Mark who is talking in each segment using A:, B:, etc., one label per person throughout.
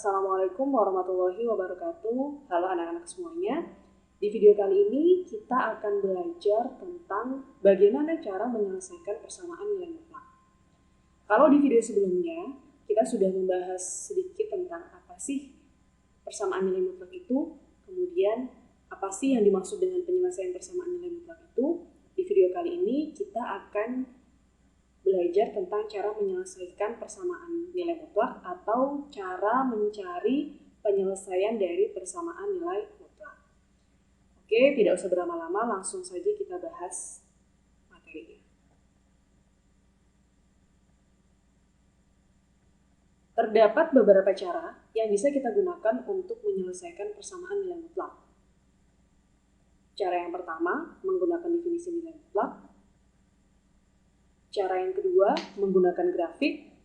A: Assalamualaikum warahmatullahi wabarakatuh. Halo anak-anak semuanya. Di video kali ini kita akan belajar tentang bagaimana cara menyelesaikan persamaan nilai mutlak. Kalau di video sebelumnya kita sudah membahas sedikit tentang apa sih persamaan nilai mutlak itu, kemudian apa sih yang dimaksud dengan penyelesaian persamaan nilai mutlak itu. Di video kali ini kita akan belajar tentang cara menyelesaikan persamaan nilai mutlak atau cara mencari penyelesaian dari persamaan nilai mutlak. Oke, tidak usah berlama-lama, langsung saja kita bahas materinya. Terdapat beberapa cara yang bisa kita gunakan untuk menyelesaikan persamaan nilai mutlak. Cara yang pertama, menggunakan definisi nilai mutlak. Cara yang kedua, menggunakan grafik.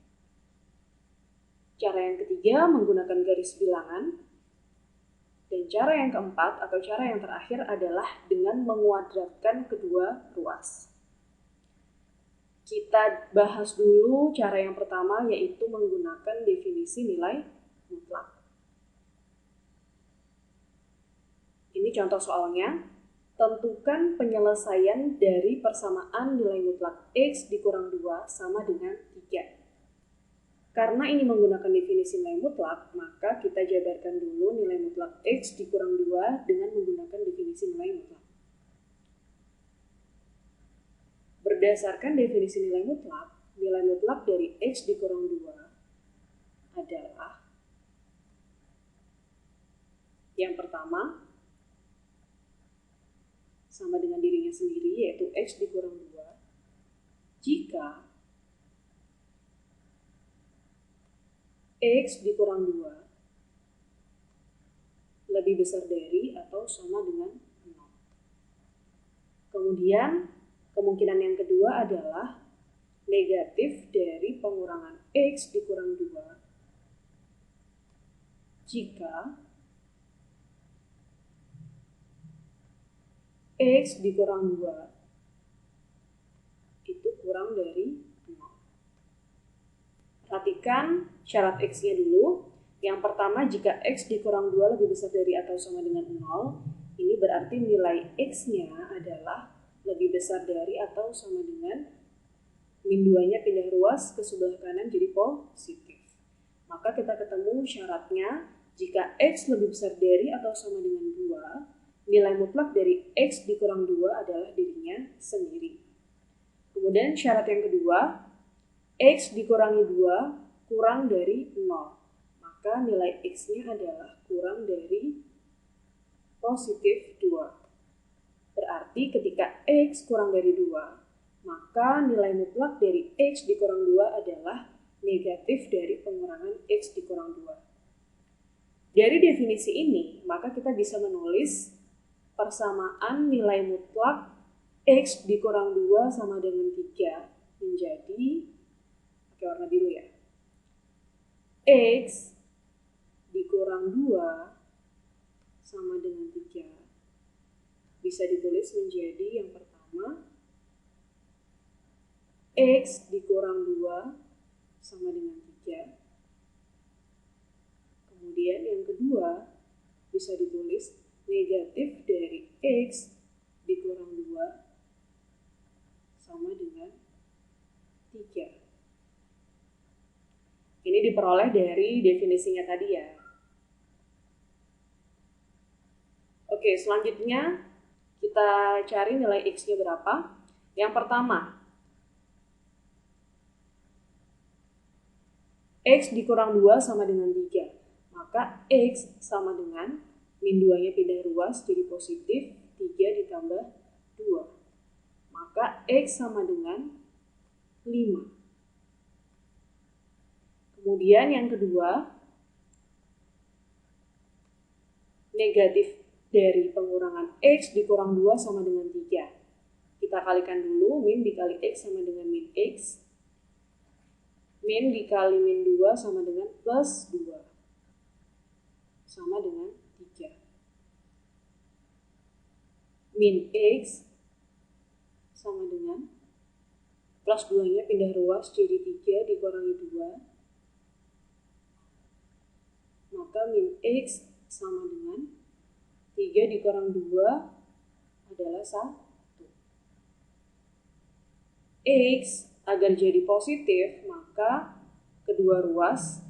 A: Cara yang ketiga, menggunakan garis bilangan. Dan cara yang keempat atau cara yang terakhir adalah dengan menguadratkan kedua ruas. Kita bahas dulu cara yang pertama, yaitu menggunakan definisi nilai mutlak. Ini contoh soalnya. Tentukan penyelesaian dari persamaan nilai mutlak X dikurang 2 sama dengan 3. Karena ini menggunakan definisi nilai mutlak, maka kita jabarkan dulu nilai mutlak X dikurang 2 dengan menggunakan definisi nilai mutlak. Berdasarkan definisi nilai mutlak dari X dikurang 2 adalah yang pertama, sama dengan dirinya sendiri, yaitu X dikurang 2, jika X dikurang 2 lebih besar dari atau sama dengan 0. Kemudian, kemungkinan yang kedua adalah negatif dari pengurangan X dikurang 2 jika X dikurang 2 itu kurang dari 0. Perhatikan syarat X-nya dulu. Yang pertama, jika X dikurang 2 lebih besar dari atau sama dengan 0, ini berarti nilai X-nya adalah lebih besar dari atau sama dengan min 2-nya pindah ruas ke sebelah kanan jadi positif. Maka kita ketemu syaratnya, jika X lebih besar dari atau sama dengan 2, nilai mutlak dari X dikurang 2 adalah dirinya sendiri. Kemudian syarat yang kedua, X dikurangi 2 kurang dari 0. Maka nilai X-nya adalah kurang dari positif 2. Berarti ketika X kurang dari 2, maka nilai mutlak dari X dikurang 2 adalah negatif dari pengurangan X dikurang 2. Dari definisi ini, maka kita bisa menulis persamaan nilai mutlak X dikurang 2 sama dengan 3 menjadi, pakai warna biru ya, X dikurang 2 sama dengan 3 bisa ditulis menjadi yang pertama, X dikurang 2 sama dengan 3. Kemudian yang kedua bisa ditulis negatif dari X dikurang 2 sama dengan 3. Ini diperoleh dari definisinya tadi ya. Oke, selanjutnya kita cari nilai X-nya berapa. Yang pertama, X dikurang 2 sama dengan 3. Maka X sama dengan min 2-nya pindah ruas jadi positif, 3 ditambah 2. Maka X sama dengan 5. Kemudian yang kedua, negatif dari pengurangan X dikurang 2 sama dengan 3. Kita kalikan dulu, min dikali X sama dengan min X. Min dikali min 2 sama dengan plus 2. Sama dengan 3. Min X sama dengan plus 2-nya pindah ruas jadi 3 dikurangi 2. maka min X sama dengan 3 dikurang 2 adalah 1. X agar jadi positif, maka kedua ruas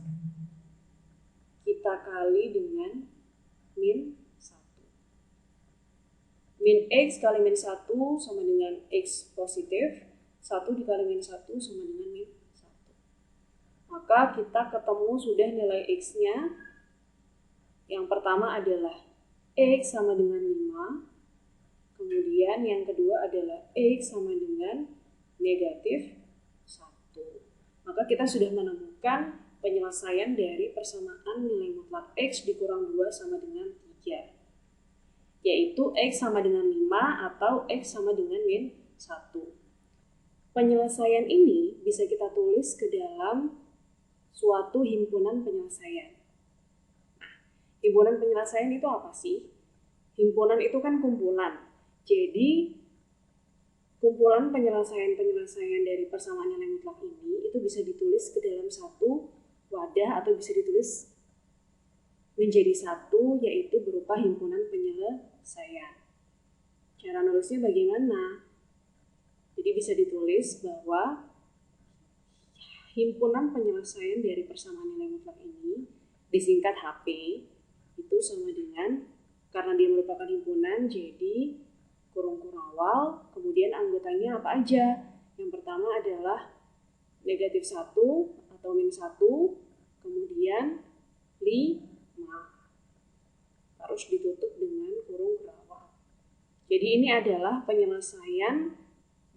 A: kita kali dengan min 1. Min X kali min 1 sama dengan X positif, 1 dikali min 1 sama dengan min 1. Maka kita ketemu sudah nilai X-nya. Yang pertama adalah X sama dengan 5, kemudian yang kedua adalah X sama dengan negatif 1. Maka kita sudah menemukan penyelesaian dari persamaan nilai mutlak X dikurang 2 sama dengan 3, yaitu X sama dengan 5 atau X sama dengan min 1. Penyelesaian ini bisa kita tulis ke dalam suatu himpunan penyelesaian. Himpunan penyelesaian itu apa sih? Himpunan itu kan kumpulan. Jadi, kumpulan penyelesaian-penyelesaian dari persamaan nilai mutlak ini itu bisa ditulis ke dalam satu wadah atau bisa ditulis menjadi satu, yaitu berupa himpunan penyelesaian. Cara nulisnya bagaimana? Jadi bisa ditulis bahwa himpunan penyelesaian dari persamaan nilai mutlak ini disingkat HP, itu sama dengan, karena dia merupakan himpunan, jadi kurung kurawal, kemudian anggotanya apa aja? Yang pertama adalah negatif 1 atau min 1, kemudian 5. Harus ditutup dengan kurung kurawal. Jadi ini adalah penyelesaian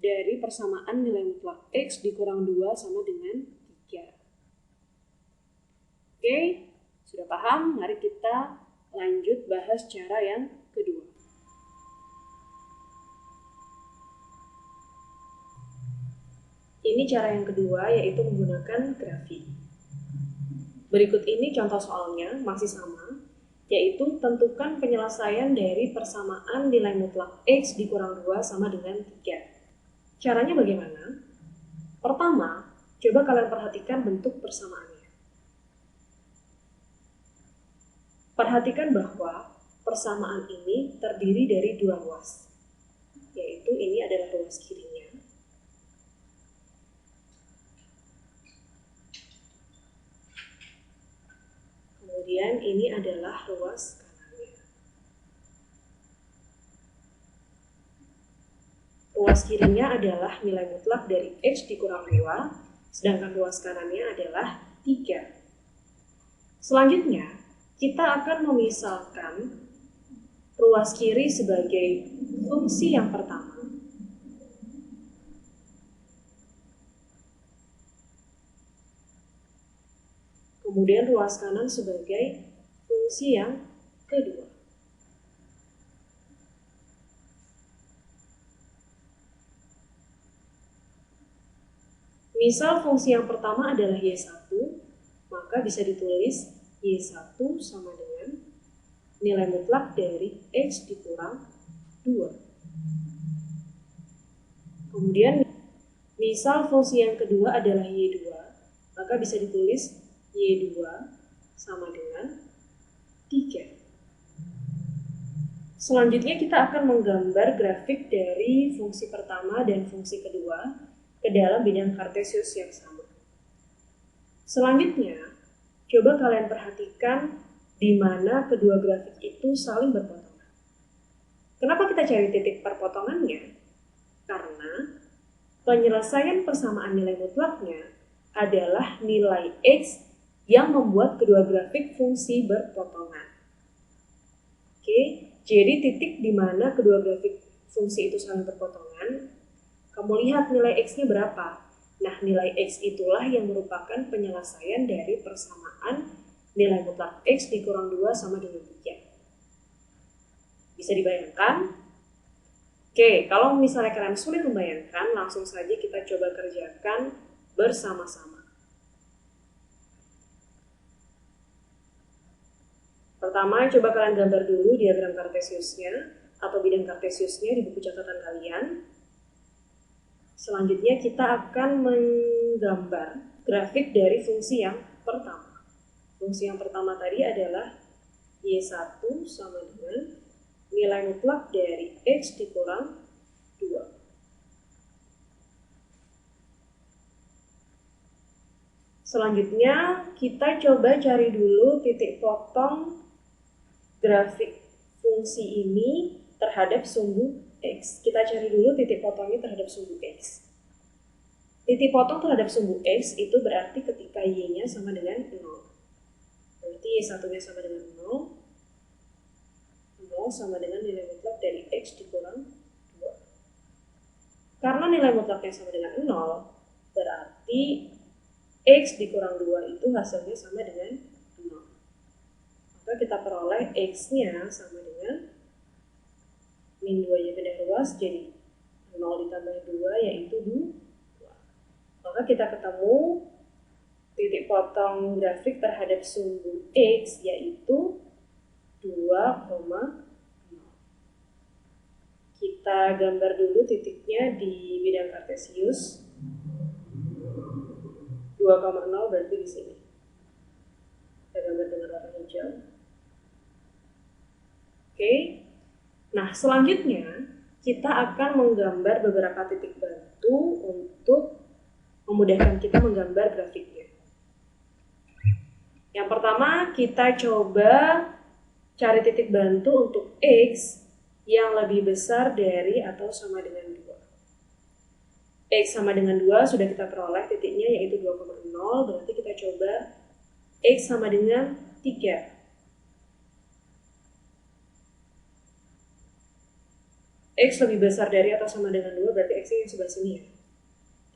A: dari persamaan nilai mutlak X dikurang 2 sama dengan 3. Oke, sudah paham? Mari kita lanjut bahas cara yang kedua. Ini cara yang kedua, yaitu menggunakan grafik. Berikut ini contoh soalnya, masih sama, yaitu tentukan penyelesaian dari persamaan nilai mutlak X dikurang 2 sama dengan 3. Caranya bagaimana? Pertama, coba kalian perhatikan bentuk persamaannya. Perhatikan bahwa persamaan ini terdiri dari dua ruas, yaitu ini adalah ruas kirinya, kemudian ini adalah ruas kanannya. Ruas kirinya adalah nilai mutlak dari X dikurang 2, sedangkan ruas kanannya adalah 3. Selanjutnya, kita akan memisalkan ruas kiri sebagai fungsi yang pertama. Kemudian ruas kanan sebagai fungsi yang kedua. Misal fungsi yang pertama adalah Y1, maka bisa ditulis Y1 sama dengan nilai mutlak dari X dikurang 2. Kemudian misal fungsi yang kedua adalah Y2, maka bisa ditulis Y2 sama dengan 3. Selanjutnya kita akan menggambar grafik dari fungsi pertama dan fungsi kedua ke dalam bidang kartesius yang sama. Selanjutnya, coba kalian perhatikan di mana kedua grafik itu saling berpotongan. Kenapa kita cari titik perpotongannya? Karena penyelesaian persamaan nilai mutlaknya adalah nilai X yang membuat kedua grafik fungsi berpotongan. Oke, jadi titik di mana kedua grafik fungsi itu saling berpotongan, kamu lihat nilai X-nya berapa? Nah, nilai X itulah yang merupakan penyelesaian dari persamaan nilai mutlak X dikurang 2 sama dengan 3. Bisa dibayangkan? Oke, kalau misalnya kalian sulit membayangkan, langsung saja kita coba kerjakan bersama-sama. Pertama, coba kalian gambar dulu diagram kartesiusnya atau bidang kartesiusnya di buku catatan kalian. Selanjutnya kita akan menggambar grafik dari fungsi yang pertama. Fungsi yang pertama tadi adalah Y1 sama dengan nilai mutlak dari X dikurang 2. Selanjutnya, kita coba cari dulu titik potong grafik fungsi ini terhadap sumbu X. Kita cari dulu titik potongnya terhadap sumbu X. Titik potong terhadap sumbu X itu berarti ketika Y-nya sama dengan 0. Berarti Y1-nya sama dengan 0. 0 sama dengan nilai mutlak dari X dikurang 2. Karena nilai mutlaknya sama dengan 0, berarti X dikurang 2 itu hasilnya sama dengan 0. Maka kita peroleh X-nya sama dengan min 2-nya pindah ruas, jadi 0 ditambah 2 yaitu 2. Maka kita ketemu titik potong grafik terhadap sumbu X yaitu 2,0. Kita gambar dulu titiknya di bidang kartesius. 2,0 berarti di sini. Kita gambar dengan warna hijau. Oke. Nah, selanjutnya kita akan menggambar beberapa titik bantu untuk memudahkan kita menggambar grafiknya. Yang pertama, kita coba cari titik bantu untuk X yang lebih besar dari atau sama dengan 2. X sama dengan 2 sudah kita peroleh titiknya yaitu 2,0, berarti kita coba X sama dengan 3. X lebih besar dari atau sama dengan 2, berarti X yang sebelah sini ya.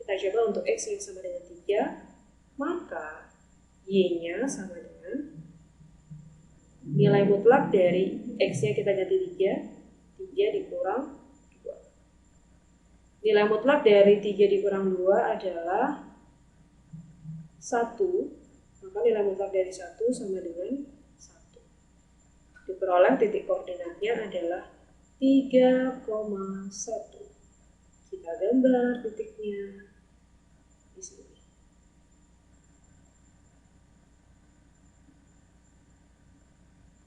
A: Kita coba untuk X yang sama dengan 3, maka Y-nya sama dengan nilai mutlak dari X-nya kita ganti 3 dikurang 2. Nilai mutlak dari 3 dikurang 2 adalah 1, maka nilai mutlak dari 1 sama dengan 1. Diperoleh titik koordinatnya adalah 3,1. Kita gambar titiknya di sini.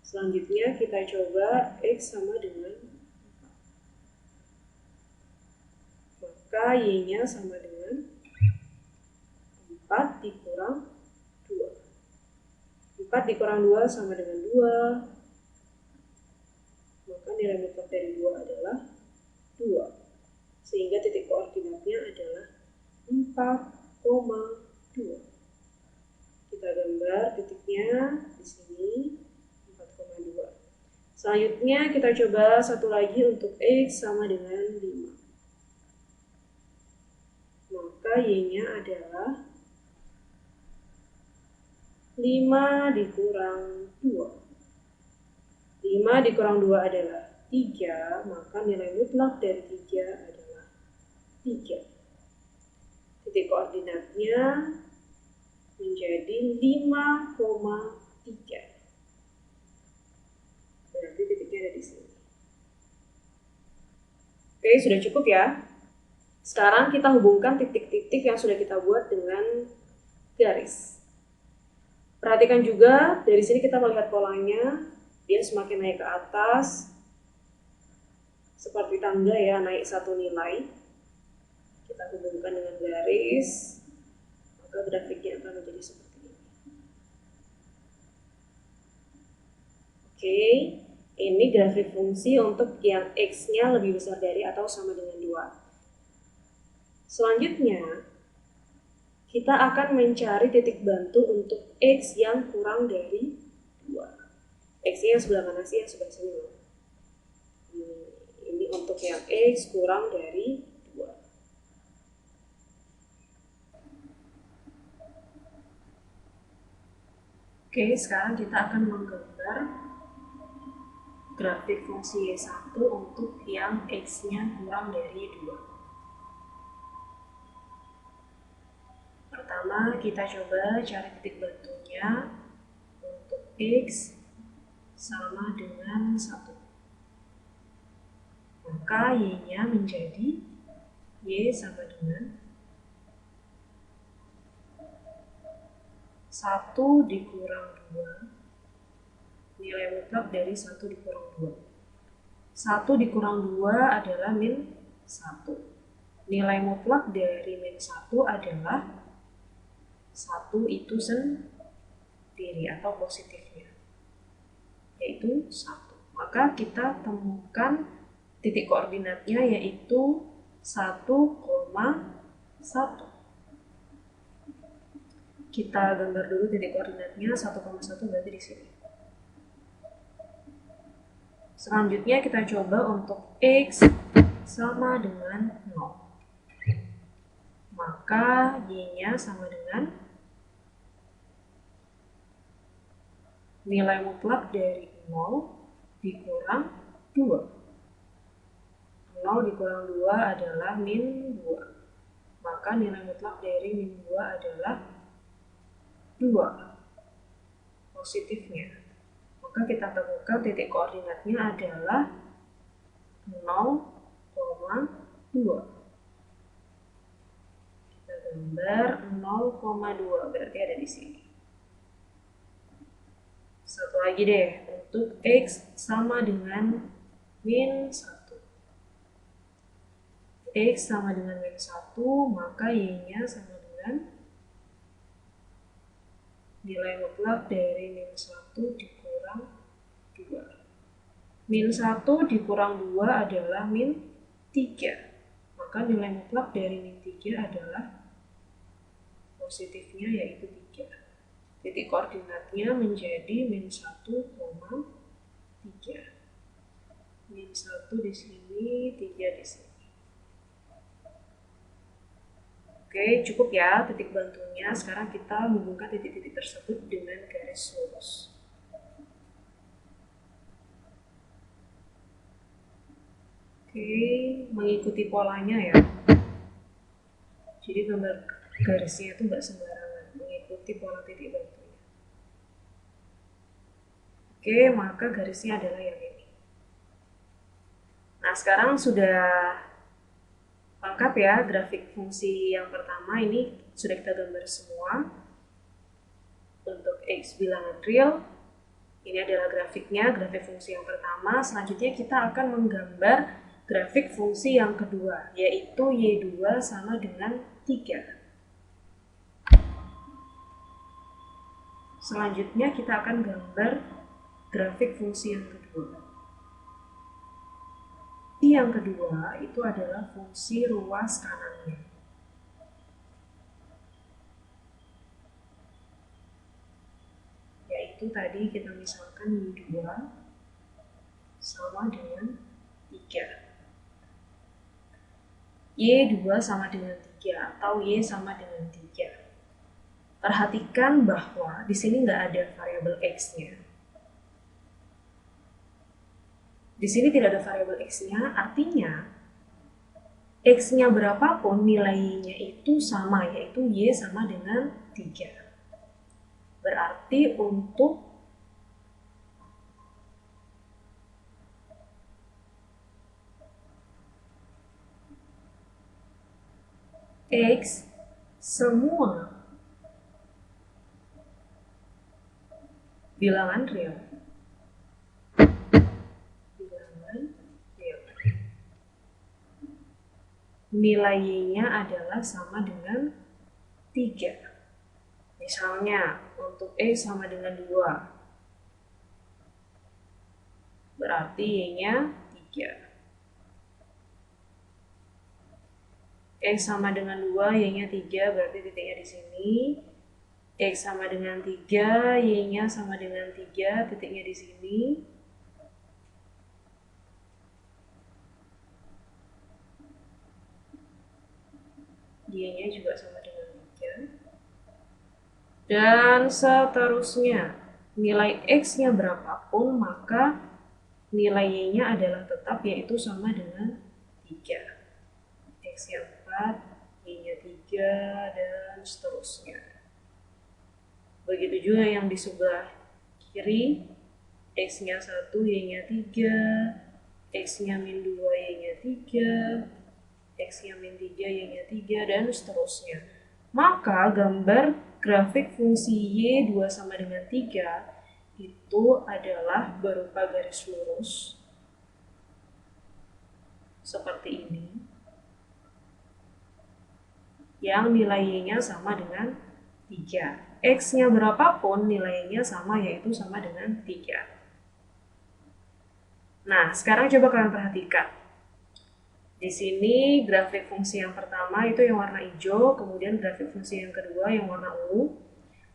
A: Selanjutnya kita coba X sama dengan 4. Maka Y-nya sama dengan 4 dikurang 2. 4 dikurang 2 sama dengan 2. Maka nilai mutlak dari 2 adalah 2. Sehingga titik koordinatnya adalah 4,2. Kita gambar titiknya di sini. Selanjutnya kita coba satu lagi untuk X sama dengan 5. Maka Y-nya adalah 5 dikurang 2. 5 dikurang 2 adalah 3, maka nilai mutlak dari 3 adalah 3. Titik koordinatnya menjadi 5,3. Berarti titiknya ada di sini. Oke, sudah cukup ya. Sekarang kita hubungkan titik-titik yang sudah kita buat dengan garis. Perhatikan juga, dari sini kita melihat polanya, dia semakin naik ke atas, seperti tangga ya, naik satu nilai. Kita hubungkan dengan garis, maka grafiknya akan menjadi seperti ini. Oke. Ini grafik fungsi untuk yang X-nya lebih besar dari atau sama dengan 2. Selanjutnya, kita akan mencari titik bantu untuk X yang kurang dari 2. X-nya yang sebelah mana sih? Yang sebelah sini loh. Ini untuk yang X kurang dari 2. Oke, sekarang kita akan menggambar grafik fungsi Y1 untuk yang X-nya kurang dari 2. Pertama, kita coba cari titik bantunya untuk X sama dengan 1. Maka Y-nya menjadi Y sama dengan 1 dikurang 2, nilai mutlak dari 1 dikurang 2. 1 dikurang 2 adalah min 1. Nilai mutlak dari min 1 adalah 1 itu sendiri atau positifnya, yaitu 1. Maka kita temukan titik koordinatnya yaitu 1,1. Kita gambar dulu titik koordinatnya 1,1 berarti di sini. Selanjutnya kita coba untuk X sama dengan 0. Maka Y-nya sama dengan nilai mutlak dari 0 dikurang 2. 0 dikurang 2 adalah min 2. Maka nilai mutlak dari min 2 adalah 2. Positifnya. Maka kita temukan titik koordinatnya adalah 0,2. Kita gambar 0,2 berarti ada di sini. Satu lagi deh, untuk X sama dengan min 1. X sama dengan min 1, maka Y-nya sama dengan nilai mutlak dari min 1 dikurang 2. Min 1 dikurang 2 adalah min 3. Maka nilai mutlak dari min 3 adalah positifnya yaitu 3. Titik koordinatnya menjadi min 1,3. Min 1 di sini, 3 di sini. Oke, cukup ya titik bantunya. Sekarang kita hubungkan titik-titik tersebut dengan garis lurus. Oke, mengikuti polanya ya. Jadi gambar garisnya itu nggak sembarangan, mengikuti pola titik bantunya. Oke, maka garisnya adalah yang ini. Nah, sekarang sudah lengkap ya grafik fungsi yang pertama, ini sudah kita gambar semua. Untuk X bilangan real, ini adalah grafiknya, grafik fungsi yang pertama. Selanjutnya kita akan menggambar grafik fungsi yang kedua, yaitu Y2 sama dengan 3. Selanjutnya kita akan gambar grafik fungsi yang kedua. Yang kedua itu adalah fungsi ruas kanannya. Yaitu tadi kita misalkan Y2 sama dengan 3. Y2 sama dengan 3 atau Y sama dengan 3. Perhatikan bahwa di sini nggak ada variabel X-nya. Di sini tidak ada variabel X-nya, artinya X-nya berapapun nilainya itu sama, yaitu Y sama dengan 3. Berarti untuk X semua bilangan real. Nilai Y-nya adalah sama dengan 3. Misalnya, untuk X sama dengan 2. Berarti Y-nya 3. X sama dengan 2, Y-nya 3, berarti titiknya di sini. X sama dengan 3, Y-nya sama dengan 3, titiknya di sini. Y-nya juga sama dengan 3. Dan seterusnya, nilai X-nya berapapun, maka nilai Y-nya adalah tetap, yaitu sama dengan 3. X-nya 4, Y-nya 3, dan seterusnya. Begitu juga yang di sebelah kiri, X-nya 1, Y-nya 3, X-nya min 2, Y-nya 3, X-nya min 3, Y-nya 3, dan seterusnya. Maka gambar grafik fungsi Y 2 sama dengan 3 itu adalah berupa garis lurus seperti ini, yang nilai Y-nya sama dengan 3. X-nya berapapun nilainya sama, yaitu sama dengan 3. Nah, sekarang coba kalian perhatikan. Di sini grafik fungsi yang pertama itu yang warna hijau, kemudian grafik fungsi yang kedua yang warna ungu.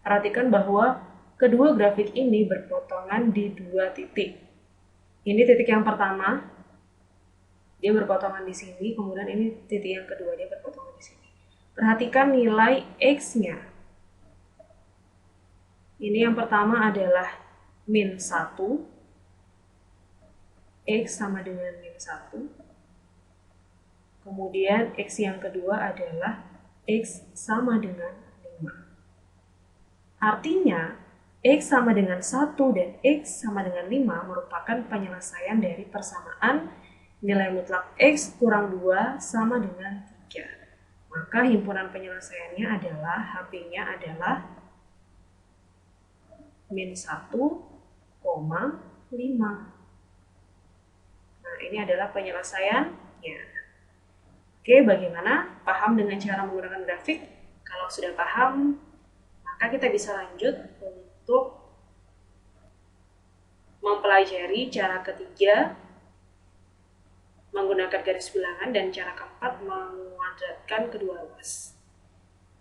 A: Perhatikan bahwa kedua grafik ini berpotongan di 2 titik. Ini titik yang pertama, dia berpotongan di sini, kemudian ini titik yang kedua, dia berpotongan di sini. Perhatikan nilai X-nya. Ini yang pertama adalah min 1, X sama dengan min 1. Kemudian X yang kedua adalah X sama dengan 5. Artinya, X sama dengan 1 dan X sama dengan 5 merupakan penyelesaian dari persamaan nilai mutlak X kurang 2 sama dengan 3. Maka himpunan penyelesaiannya adalah, HP-nya adalah min 1,5. Nah, ini adalah penyelesaiannya. Oke, bagaimana? Paham dengan cara menggunakan grafik? Kalau sudah paham, maka kita bisa lanjut untuk mempelajari cara ketiga menggunakan garis bilangan dan cara keempat menguadratkan kedua ruas.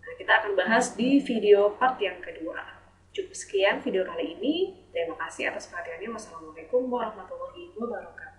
A: Nah, kita akan bahas di video part yang kedua. Cukup sekian video kali ini. Terima kasih atas perhatiannya. Wassalamualaikum warahmatullahi wabarakatuh.